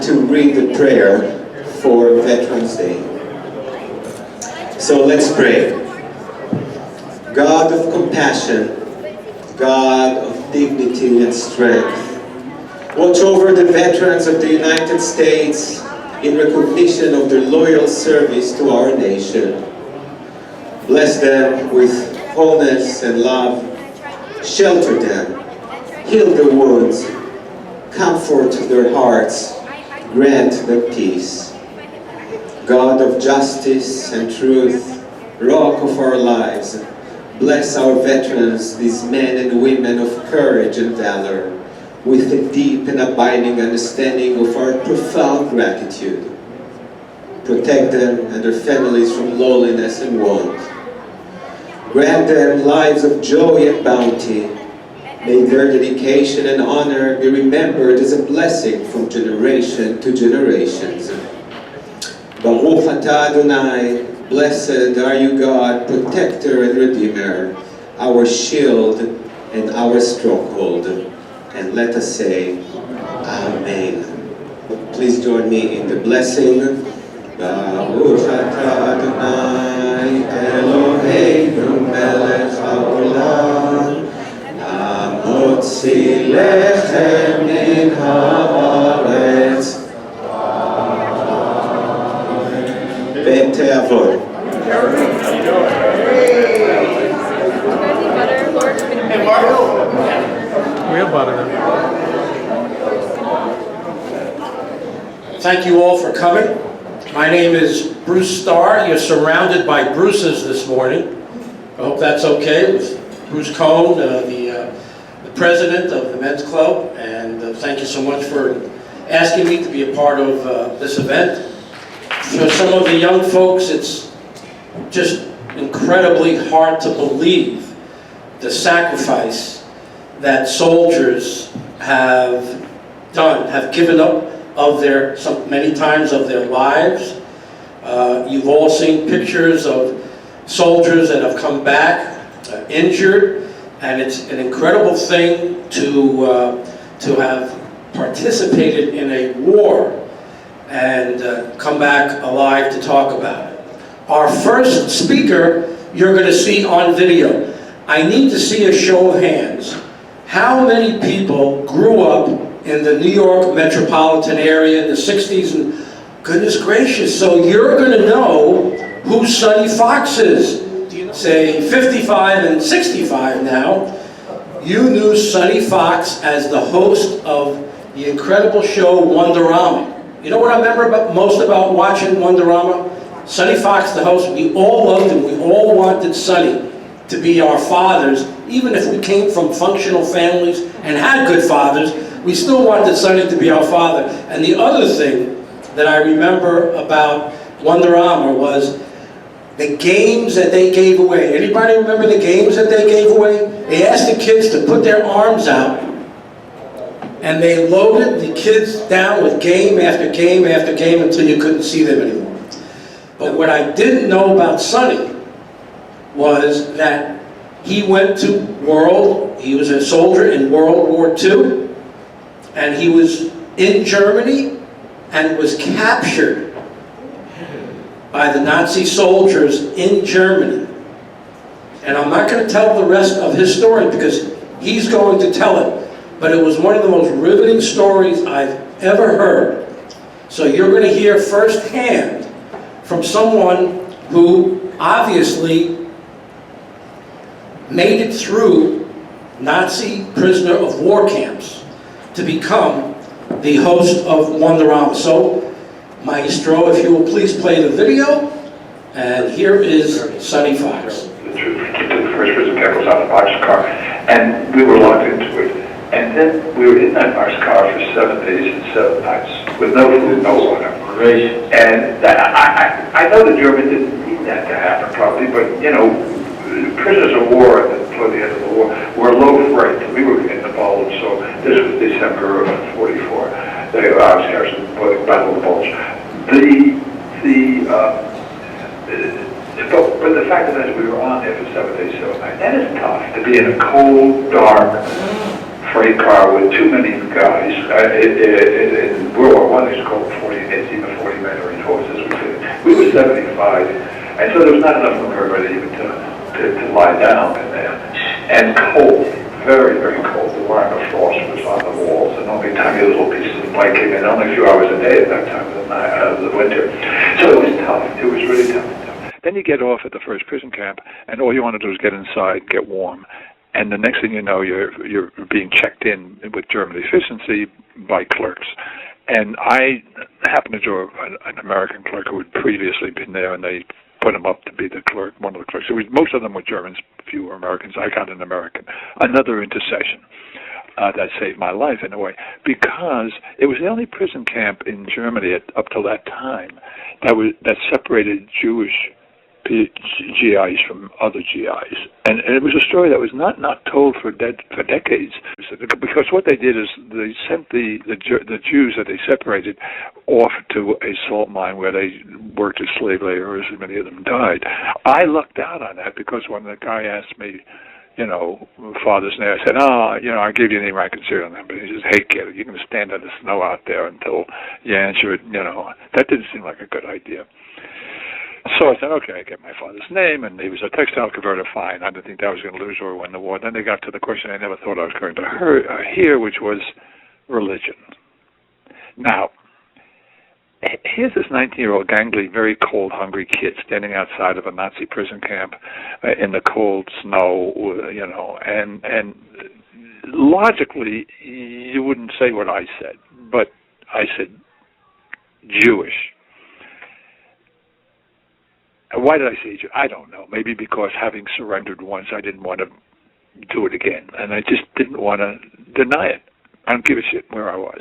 like to read the prayer for Veterans Day. So let's pray. God of compassion, God of dignity and strength, watch over the veterans of the United States in recognition of their loyal service to our nation. Bless them with wholeness and love. Shelter them. Heal their wounds. Comfort their hearts. Grant them peace. God of justice and truth, rock of our lives, bless our veterans, these men and women of courage and valor, with a deep and abiding understanding of our profound gratitude. Protect them and their families from loneliness and want. Grant them lives of joy and bounty. May their dedication and honor be remembered as a blessing from generation to generations. Baruch atah Adonai, blessed are you God, protector and redeemer, our shield and our stronghold. And let us say, Amen. Please join me in the blessing. Baruch atah Adonai, Eloheinu melech haolam, hamotzi lechem min haaretz. Betteavon. We have butter. Thank you all for coming. My name is Bruce Starr. You're surrounded by Bruces this morning. I hope that's okay with Bruce Cohn, the president of the men's club, and thank you so much for asking me to be a part of this event. For some of the young folks, it's just incredibly hard to believe the sacrifice that soldiers have done, have given up of their, many times of their lives. You've all seen pictures of soldiers that have come back injured, and it's an incredible thing to have participated in a war and come back alive to talk about it. Our first speaker you're going to see on video. I need to see a show of hands. How many people grew up in the New York metropolitan area in the 60s? And goodness gracious, so you're going to know who Sonny Fox is. Say 55 and 65 now. You knew Sonny Fox as the host of the incredible show Wonderama. You know what I remember most about watching Wonderama? Sonny Fox, the host, we all loved him. We all wanted Sonny to be our fathers. Even if we came from functional families and had good fathers, we still wanted Sonny to be our father. And the other thing that I remember about Wonderama was the games that they gave away. Anybody remember the games that they gave away? They asked the kids to put their arms out, and they loaded the kids down with game after game after game until you couldn't see them anymore. But what I didn't know about Sonny was that he went to he was a soldier in World War II, and he was in Germany and was captured by the Nazi soldiers in Germany. And I'm not going to tell the rest of his story because he's going to tell it, but it was one of the most riveting stories I've ever heard. So you're going to hear firsthand from someone who obviously made it through Nazi prisoner of war camps to become the host of Wonderama. So, Maestro, if you will please play the video, and here is Sonny Fox. The first prison camp was on a boxcar, and we were locked into it. And then we were in that boxcar for 7 days and 7 nights with no food, no water. Great. And I know the Germans didn't need that to happen, probably, but you know, prisoners of war toward the end of the war were low freight. We were in the Poland, so this was December of '44. I was garrisoned for the Battle of the Bulge. But the fact that we were on there for 7 days, 7 nights, that is tough to be in a cold, dark freight car with too many guys. In World War I, they used to call 75, and so there was not enough room for everybody even to lie down in there. And cold, very, very cold. The line of frost was on the walls, and only tiny little pieces of light came in, only a few hours a day at that time of the winter. So it was tough. It was really tough. Then you get off at the first prison camp, and all you want to do is get inside, get warm. And the next thing you know, you're being checked in with German efficiency by clerks. And I happened to do an American clerk who had previously been there, and they put him up to be the clerk, one of the clerks. Most of them were Germans, few were Americans. I got an American. Another intercession that saved my life in a way, because it was the only prison camp in Germany up till that time that separated Jewish GIs from other GIs, and it was a story that was not told for decades, because what they did is they sent the Jews that they separated off to a salt mine where they worked as slave laborers, and many of them died. I lucked out on that, because when the guy asked me, father's name, I said, I gave you the name I consider on them, but he says, hey kid, you're going to stand in the snow out there until you answer it, that didn't seem like a good idea. So I said, okay, I get my father's name, and he was a textile converter, fine. I didn't think that was going to lose or win the war. Then they got to the question I never thought I was going to hear, which was religion. Now, here's this 19-year-old gangly, very cold, hungry kid standing outside of a Nazi prison camp in the cold snow, and logically, you wouldn't say what I said, but I said Jewish. Why did I say Jew? I don't know. Maybe because having surrendered once, I didn't want to do it again. And I just didn't want to deny it. I don't give a shit where I was.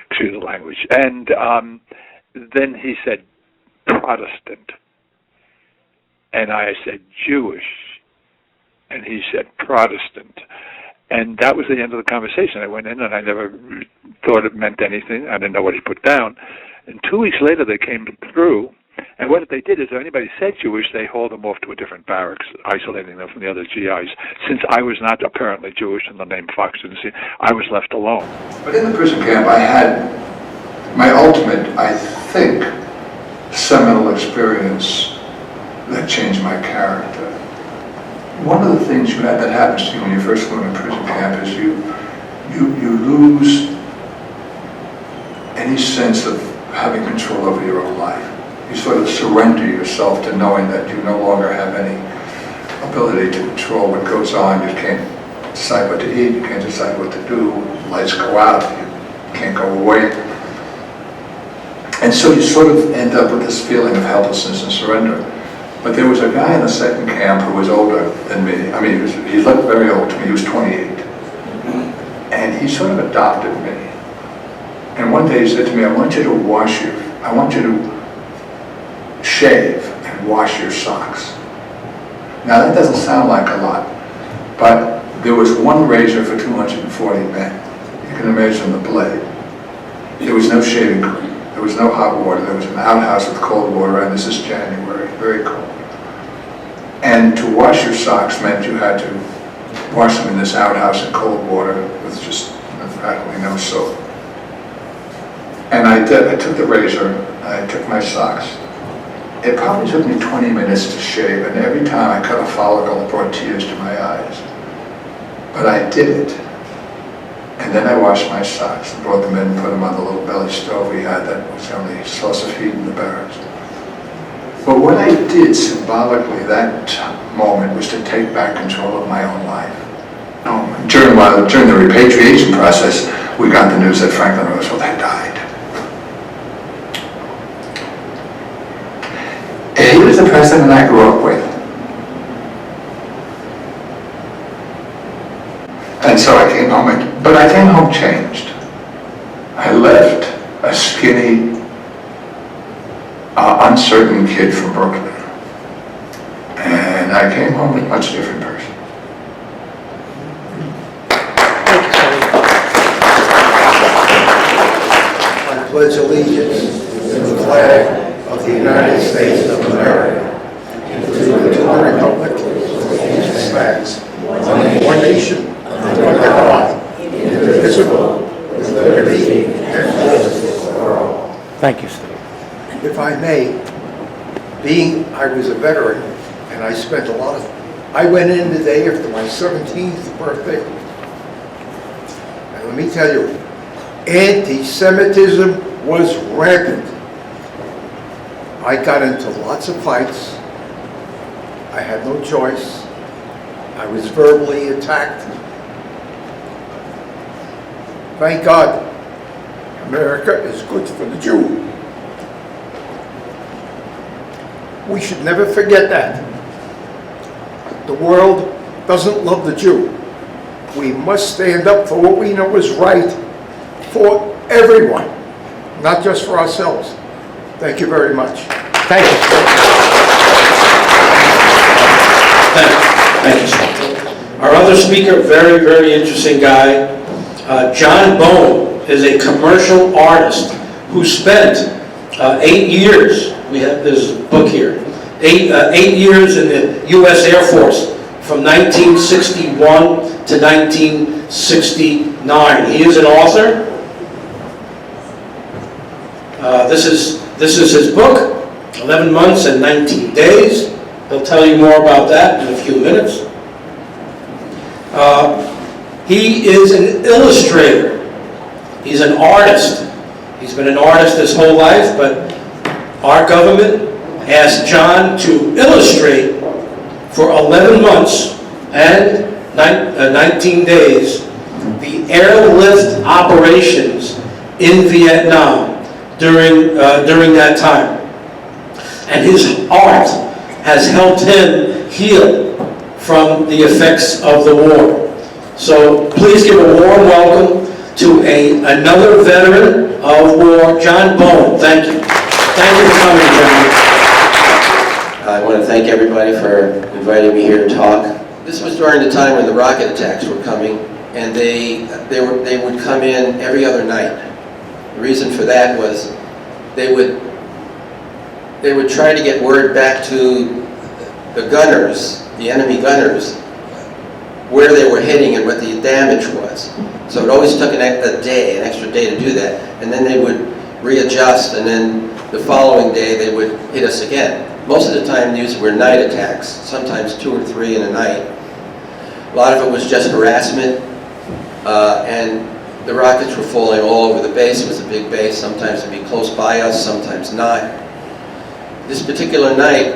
Excuse the language. And then he said Protestant. And I said Jewish. And he said Protestant. And that was the end of the conversation. I went in and I never thought it meant anything. I didn't know what he put down. And 2 weeks later, they came through. And what they did is, if anybody said Jewish, they hauled them off to a different barracks, isolating them from the other GIs. Since I was not apparently Jewish and the name Fox didn't see, I was left alone. But in the prison camp, I had my ultimate, I think, seminal experience that changed my character. One of the things that happens to you when you first go into prison camp is you lose any sense of having control over your own life. You sort of surrender yourself to knowing that you no longer have any ability to control what goes on. You can't decide what to eat, you can't decide what to do, lights go out, you can't go away. And so you sort of end up with this feeling of helplessness and surrender. But there was a guy in the second camp who was older than me. I mean, he looked very old to me, he was 28. And he sort of adopted me. And one day he said to me, I want you to shave and wash your socks. Now that doesn't sound like a lot, but there was one razor for 240 men. You can imagine the blade. There was no shaving cream. There was no hot water. There was an outhouse with cold water, and this is January, very cold. And to wash your socks meant you had to wash them in this outhouse in cold water with just practically no soap. And I did. I took the razor, I took my socks. It probably took me 20 minutes to shave, and every time I cut a follicle, it brought tears to my eyes. But I did it. And then I washed my socks and brought them in and put them on the little belly stove we had that was the only source of heat in the barracks. But what I did symbolically that moment was to take back control of my own life. During the repatriation process, we got the news that Franklin Roosevelt had died. And he was the president I grew up with. And so I came home, but I came home changed. I left a skinny, uncertain kid from Brooklyn. And I came home a much different person. Thank you, Sonny. I pledge allegiance to the flag of the United States of America and to the republic which stands one nation, under God, indivisible, with liberty and justice for all. Thank you, Steve. If I may, I was a veteran, and I spent a lot of, I went in the day after my 17th birthday. And let me tell you, anti-Semitism was rampant. I got into lots of fights. I had no choice. I was verbally attacked. Thank God, America is good for the Jew. We should never forget that. The world doesn't love the Jew. We must stand up for what we know is right for everyone, not just for ourselves. Thank you very much. Thank you. Thank you, sir. Our other speaker, very, very interesting guy, John Bowen, is a commercial artist who spent 8 years, we have this book here, 8 years in the U.S. Air Force from 1961 to 1969. He is an author. This is his book, 11 Months and 19 Days. He'll tell you more about that in a few minutes. He is an illustrator. He's an artist. He's been an artist his whole life, but our government asked John to illustrate for 11 months and 19 days the airlift operations in Vietnam during that time. And his art has helped him heal from the effects of the war. So please give a warm welcome to another veteran of war, John Bowen. Thank you. Thank you for coming, John. I want to thank everybody for inviting me here to talk. This was during the time when the rocket attacks were coming, and they would come in every other night. The reason for that was they would try to get word back to the gunners, the enemy gunners, where they were hitting and what the damage was. So it always took an extra day to do that, and then they would readjust, and then the following day they would hit us again. Most of the time these were night attacks, sometimes 2 or 3 in a night. A lot of it was just harassment, and the rockets were falling all over the base. It was a big base. Sometimes it'd be close by us, sometimes not. This particular night,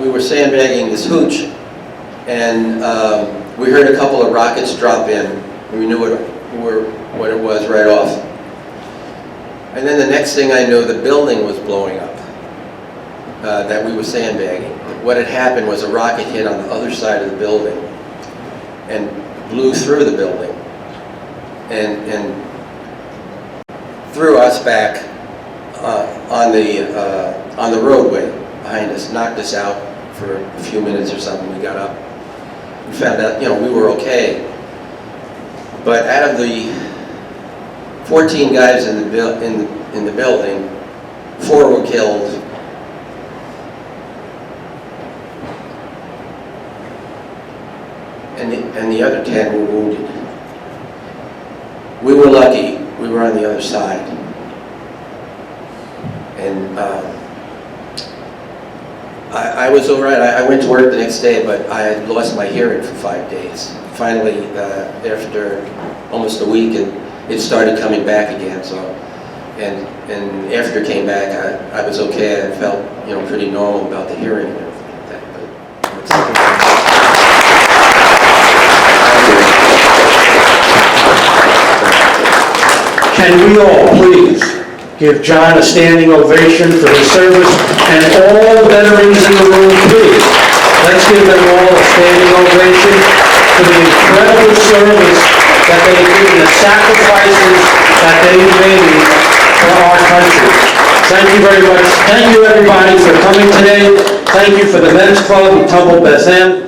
we were sandbagging this hooch, and we heard a couple of rockets drop in. And we knew what it was right off. And then the next thing I knew, the building was blowing up that we were sandbagging. What had happened was a rocket hit on the other side of the building and blew through the building and threw us back on the roadway behind us, knocked us out for a few minutes or something. We got up and found out, we were okay. But out of the 14 guys in the building, 4 were killed. And the other 10 were wounded. We were lucky. We were on the other side. And I was all right. I went to work the next day, but I had lost my hearing for 5 days. Finally, after almost a week, it started coming back again. So, and after it came back, I was okay. I felt, pretty normal about the hearing and everything like that. But Can we all please give John a standing ovation for his service, and all veterans in the room, please. Let's give them all a standing ovation for the incredible service that they did and the sacrifices that they made for our country. Thank you very much. Thank you everybody for coming today. Thank you for the Men's Club and Temple Beth Am.